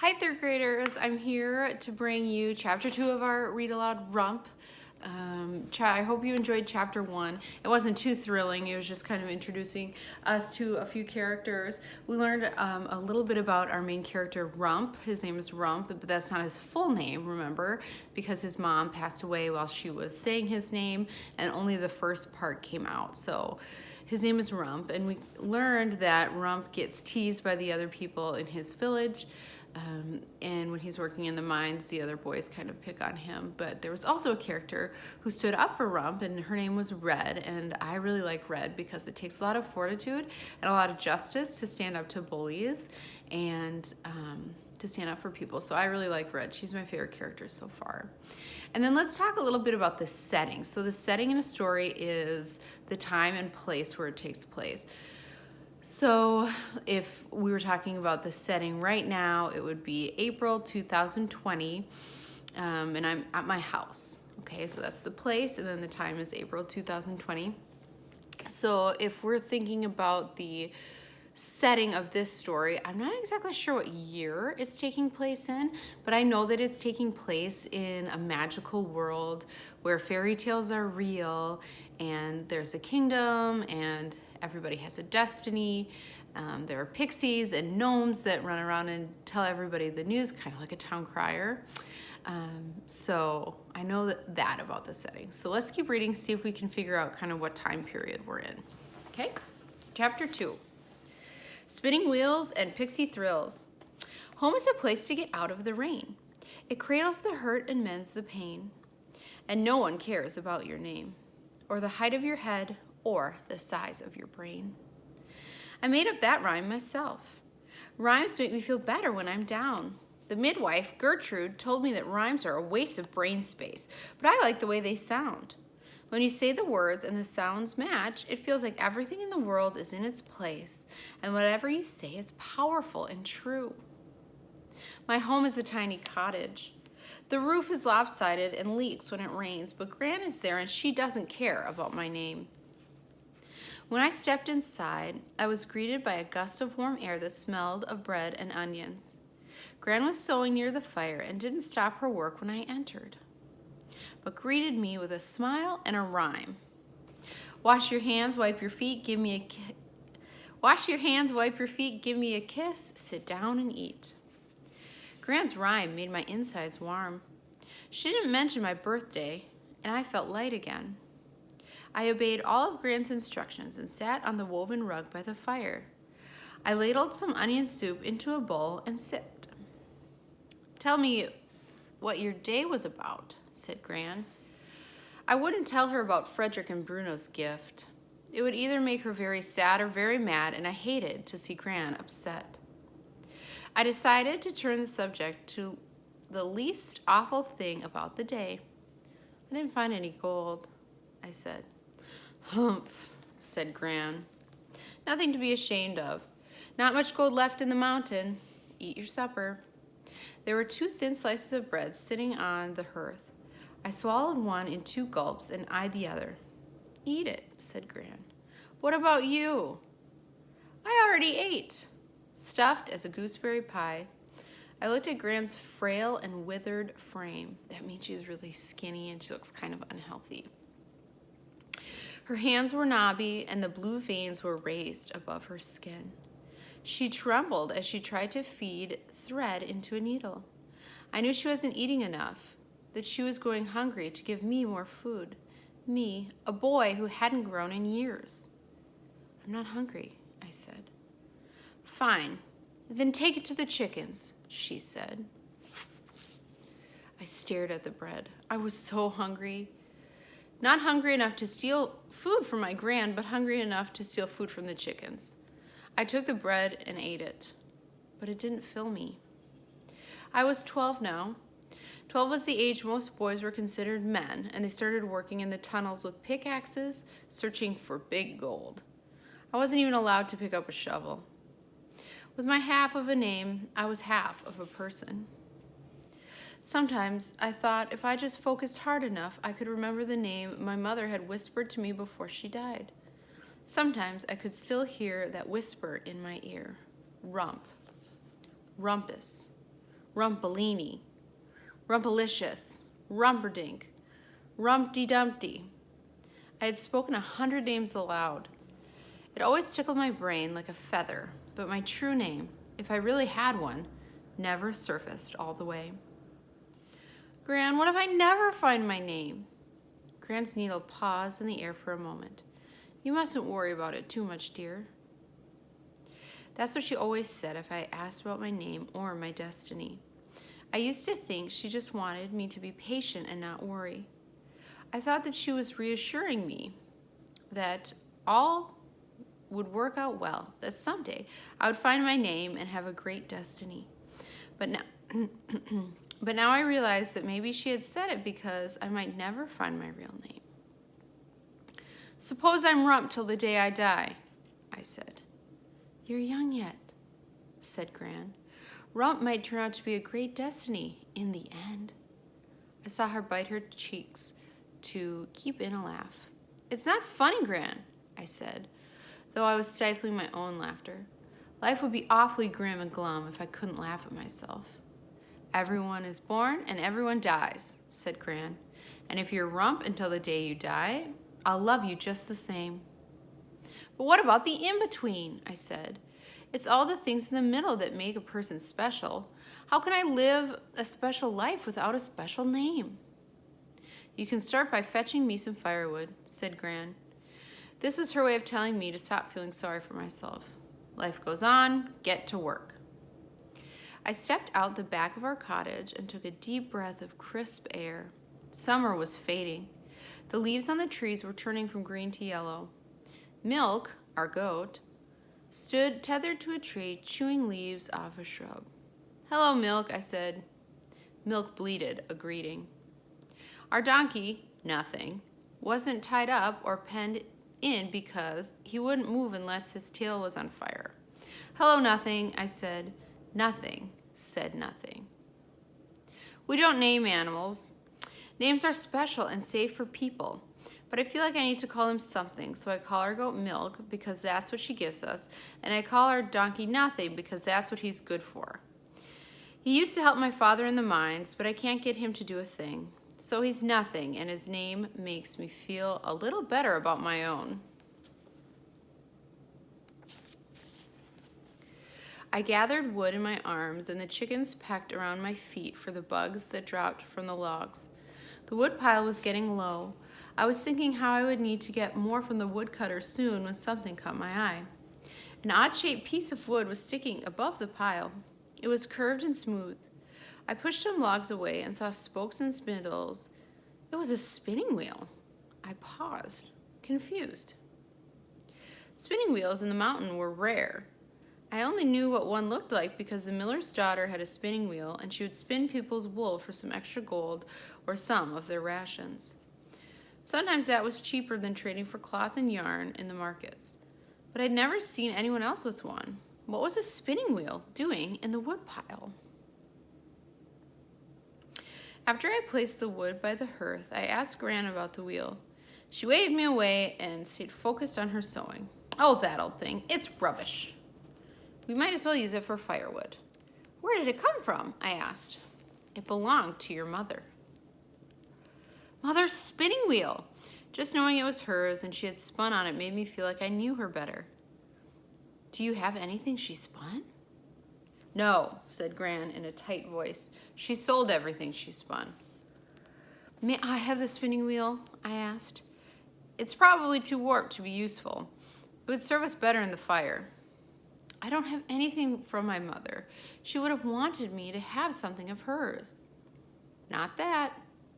Hi, third graders. I'm here to bring you chapter 2 of our read aloud Rump. I hope you enjoyed chapter 1. It wasn't too thrilling. It was just kind of introducing us to a few characters. We learned a little bit about our main character, Rump. His name is Rump, but that's not his full name, remember, because his mom passed away while she was saying his name, and only the first part came out. So his name is Rump, and we learned that Rump gets teased by the other people in his village. And when he's working in the mines, the other boys kind of pick on him. But there was also a character who stood up for Rump, and her name was Red. And I really like Red because it takes a lot of fortitude and a lot of justice to stand up to bullies and to stand up for people. So I really like Red. She's my favorite character so far. And then let's talk a little bit about the setting. So the setting in a story is the time and place where it takes place. So if we were talking about the setting right now, it would be April 2020, and I'm at my house. Okay, so that's the place, and then the time is April 2020. So if we're thinking about the setting of this story, I'm not exactly sure what year it's taking place in, but I know that it's taking place in a magical world where fairy tales are real, and there's a kingdom, and everybody has a destiny. There are pixies and gnomes that run around and tell everybody the news, kind of like a town crier. So I know that about the setting. So let's keep reading, see if we can figure out kind of what time period we're in. Okay, so chapter 2. Spinning wheels and pixie thrills. Home is a place to get out of the rain. It cradles the hurt and mends the pain. And no one cares about your name, or the height of your head, or the size of your brain. I made up that rhyme myself. Rhymes make me feel better when I'm down. The midwife, Gertrude, told me that rhymes are a waste of brain space, but I like the way they sound. When you say the words and the sounds match, it feels like everything in the world is in its place, and whatever you say is powerful and true. My home is a tiny cottage. The roof is lopsided and leaks when it rains, but Gran is there and she doesn't care about my name. When I stepped inside, I was greeted by a gust of warm air that smelled of bread and onions. Gran was sewing near the fire and didn't stop her work when I entered, but greeted me with a smile and a rhyme. Wash your hands, wipe your feet, give me a Wash your hands, wipe your feet, give me a kiss, sit down and eat. Gran's rhyme made my insides warm. She didn't mention my birthday, and I felt light again. I obeyed all of Gran's instructions and sat on the woven rug by the fire. I ladled some onion soup into a bowl and sipped. Tell me what your day was about, said Gran. I wouldn't tell her about Frederick and Bruno's gift. It would either make her very sad or very mad, and I hated to see Gran upset. I decided to turn the subject to the least awful thing about the day. I didn't find any gold, I said. Humph, said Gran. Nothing to be ashamed of. Not much gold left in the mountain. Eat your supper. There were 2 thin slices of bread sitting on the hearth. I swallowed one in 2 gulps and eyed the other. Eat it, said Gran. What about you? I already ate. Stuffed as a gooseberry pie. I looked at Gran's frail and withered frame. That means she's really skinny and she looks kind of unhealthy. Her hands were knobby and the blue veins were raised above her skin. She trembled as she tried to feed thread into a needle. I knew she wasn't eating enough, that she was going hungry to give me more food. Me, a boy who hadn't grown in years. I'm not hungry, I said. Fine, then take it to the chickens, she said. I stared at the bread. I was so hungry. Not hungry enough to steal food from my Gran, but hungry enough to steal food from the chickens. I took the bread and ate it, but it didn't fill me. I was 12 now. 12 was the age most boys were considered men, and they started working in the tunnels with pickaxes, searching for big gold. I wasn't even allowed to pick up a shovel. With my half of a name, I was half of a person. Sometimes I thought if I just focused hard enough, I could remember the name my mother had whispered to me before she died. Sometimes I could still hear that whisper in my ear. Rump. Rumpus. Rumpalini, Rumpalicious, Rumperdink, Rumpty-Dumpty. I had spoken 100 names aloud. It always tickled my brain like a feather, but my true name, if I really had one, never surfaced all the way. Gran, what if I never find my name? Gran's needle paused in the air for a moment. You mustn't worry about it too much, dear. That's what she always said if I asked about my name or my destiny. I used to think she just wanted me to be patient and not worry. I thought that she was reassuring me that all would work out well, that someday I would find my name and have a great destiny. But now I realize that maybe she had said it because I might never find my real name. Suppose I'm Rump till the day I die, I said. You're young yet, said Gran. Rump might turn out to be a great destiny in the end. I saw her bite her cheeks to keep in a laugh. It's not funny, Gran, I said, though I was stifling my own laughter. Life would be awfully grim and glum if I couldn't laugh at myself. Everyone is born and everyone dies, said Gran. And if you're Rump until the day you die, I'll love you just the same. But what about the in-between, I said. It's all the things in the middle that make a person special. How can I live a special life without a special name? You can start by fetching me some firewood, said Gran. This was her way of telling me to stop feeling sorry for myself. Life goes on, get to work. I stepped out the back of our cottage and took a deep breath of crisp air. Summer was fading. The leaves on the trees were turning from green to yellow. Milk, our goat, stood tethered to a tree, chewing leaves off a shrub. Hello, Milk, I said. Milk bleated a greeting. Our donkey, Nothing, wasn't tied up or penned in because he wouldn't move unless his tail was on fire. Hello, Nothing, I said. Nothing said nothing. We don't name animals. Names are special and safe for people, but I feel like I need to call him something, so I call our goat Milk because that's what she gives us, and I call our donkey Nothing because that's what he's good for. He used to help my father in the mines, but I can't get him to do a thing, so he's Nothing, and his name makes me feel a little better about my own. I gathered wood in my arms, and the chickens pecked around my feet for the bugs that dropped from the logs. The wood pile was getting low. I was thinking how I would need to get more from the woodcutter soon when something caught my eye. An odd-shaped piece of wood was sticking above the pile. It was curved and smooth. I pushed some logs away and saw spokes and spindles. It was a spinning wheel. I paused, confused. Spinning wheels in the mountain were rare. I only knew what one looked like because the miller's daughter had a spinning wheel and she would spin people's wool for some extra gold or some of their rations. Sometimes that was cheaper than trading for cloth and yarn in the markets. But I'd never seen anyone else with one. What was a spinning wheel doing in the woodpile? After I placed the wood by the hearth, I asked Gran about the wheel. She waved me away and stayed focused on her sewing. Oh, that old thing. It's rubbish. We might as well use it for firewood. Where did it come from? I asked. It belonged to your mother. Mother's spinning wheel. Just knowing it was hers and she had spun on it made me feel like I knew her better. Do you have anything she spun? No, said Gran in a tight voice. She sold everything she spun. May I have the spinning wheel? I asked. It's probably too warped to be useful. It would serve us better in the fire. I don't have anything from my mother. She would have wanted me to have something of hers. Not that.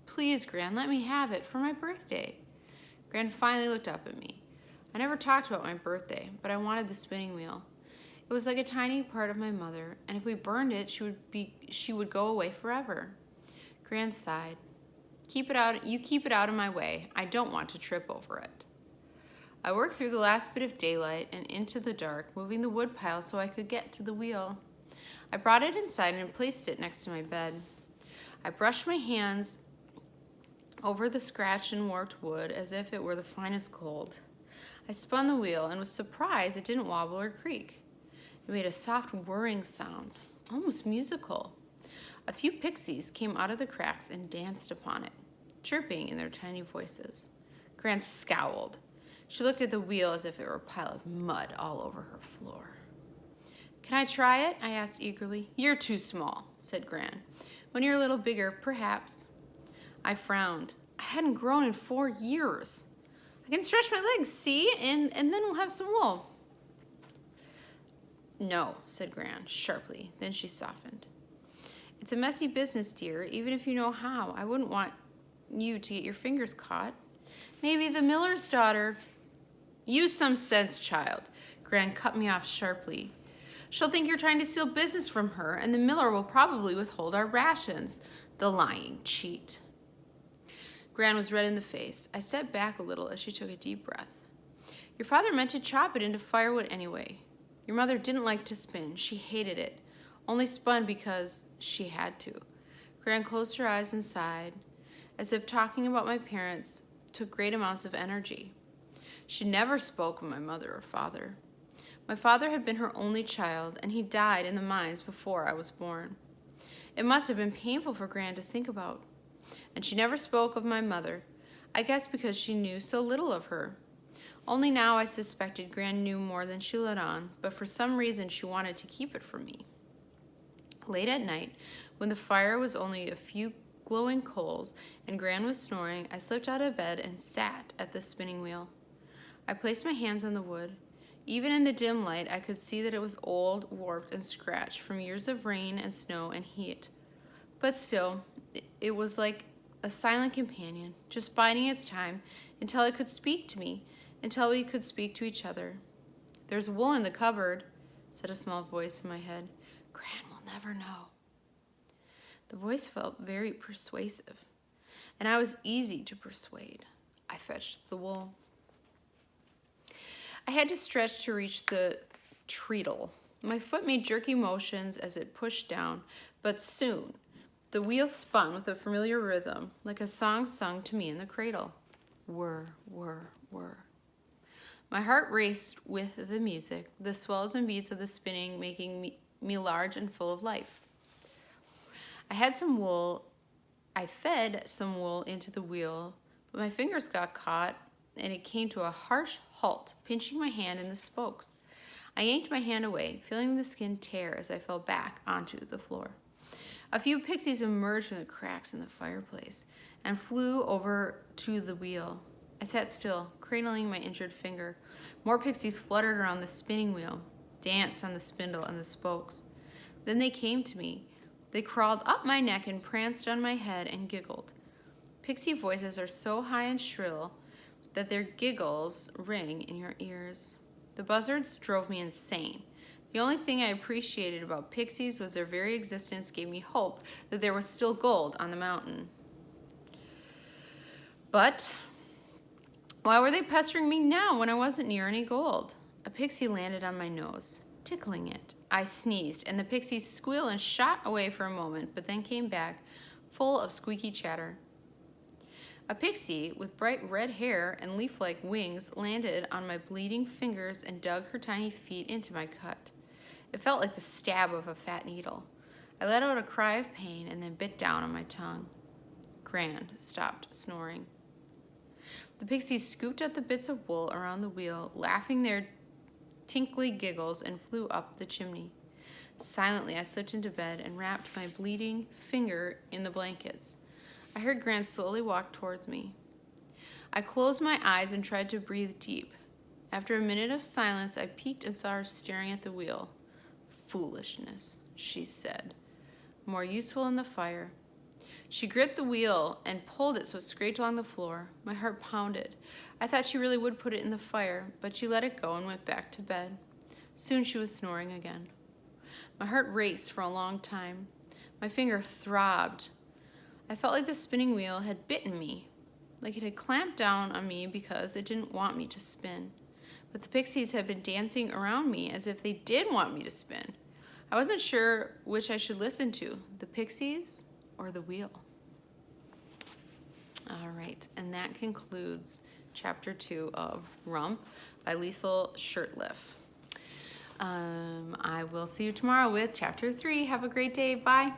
Please, Gran, let me have it for my birthday. Gran finally looked up at me. I never talked about my birthday, but I wanted the spinning wheel. It was like a tiny part of my mother, and if we burned it, she would go away forever. Gran sighed. Keep it out. You keep it out of my way. I don't want to trip over it. I worked through the last bit of daylight and into the dark, moving the wood pile so I could get to the wheel. I brought it inside and placed it next to my bed. I brushed my hands over the scratched and warped wood as if it were the finest gold. I spun the wheel and was surprised it didn't wobble or creak. It made a soft whirring sound, almost musical. A few pixies came out of the cracks and danced upon it, chirping in their tiny voices. Gran scowled. She looked at the wheel as if it were a pile of mud all over her floor. Can I try it? I asked eagerly. You're too small, said Gran. When you're a little bigger, perhaps. I frowned. I hadn't grown in 4 years. I can stretch my legs, see? And then we'll have some wool. No, said Gran sharply. Then she softened. It's a messy business, dear, even if you know how. I wouldn't want you to get your fingers caught. Maybe the miller's daughter. Use some sense, child. Gran cut me off sharply. She'll think you're trying to steal business from her, and the miller will probably withhold our rations. The lying cheat. Gran was red in the face. I stepped back a little as she took a deep breath. Your father meant to chop it into firewood anyway. Your mother didn't like to spin. She hated it. Only spun because she had to. Gran closed her eyes and sighed, as if talking about my parents took great amounts of energy. She never spoke of my mother or father. My father had been her only child, and he died in the mines before I was born. It must have been painful for Gran to think about. And she never spoke of my mother, I guess because she knew so little of her. Only now I suspected Gran knew more than she let on, but for some reason she wanted to keep it from me. Late at night, when the fire was only a few glowing coals and Gran was snoring, I slipped out of bed and sat at the spinning wheel. I placed my hands on the wood. Even in the dim light, I could see that it was old, warped, and scratched from years of rain and snow and heat. But still, it was like a silent companion, just biding its time until it could speak to me, until we could speak to each other. There's wool in the cupboard, said a small voice in my head. Gran will never know. The voice felt very persuasive, and I was easy to persuade. I fetched the wool. I had to stretch to reach the treadle. My foot made jerky motions as it pushed down, but soon the wheel spun with a familiar rhythm, like a song sung to me in the cradle. Whir, whir, whir. My heart raced with the music, the swells and beats of the spinning making me large and full of life. I fed some wool into the wheel, but my fingers got caught and it came to a harsh halt, pinching my hand in the spokes. I yanked my hand away, feeling the skin tear as I fell back onto the floor. A few pixies emerged from the cracks in the fireplace and flew over to the wheel. I sat still, cradling my injured finger. More pixies fluttered around the spinning wheel, danced on the spindle and the spokes. Then they came to me. They crawled up my neck and pranced on my head and giggled. Pixie voices are so high and shrill that their giggles ring in your ears. The buzzards drove me insane. The only thing I appreciated about pixies was their very existence gave me hope that there was still gold on the mountain. But why were they pestering me now when I wasn't near any gold? A pixie landed on my nose, tickling it. I sneezed, and the pixie squealed and shot away for a moment, but then came back, full of squeaky chatter. A pixie with bright red hair and leaf-like wings landed on my bleeding fingers and dug her tiny feet into my cut. It felt like the stab of a fat needle. I let out a cry of pain and then bit down on my tongue. Gran stopped snoring. The pixies scooped up the bits of wool around the wheel, laughing their tinkly giggles, and flew up the chimney. Silently, I slipped into bed and wrapped my bleeding finger in the blankets. I heard Gran slowly walk towards me. I closed my eyes and tried to breathe deep. After a minute of silence, I peeked and saw her staring at the wheel. Foolishness, she said. More useful in the fire. She gripped the wheel and pulled it so it scraped along the floor. My heart pounded. I thought she really would put it in the fire, but she let it go and went back to bed. Soon she was snoring again. My heart raced for a long time. My finger throbbed. I felt like the spinning wheel had bitten me, like it had clamped down on me because it didn't want me to spin. But the pixies had been dancing around me as if they did want me to spin. I wasn't sure which I should listen to, the pixies or the wheel. All right, and that concludes Chapter 2 of Rump by Liesl Shurtliff. I will see you tomorrow with Chapter 3. Have a great day. Bye.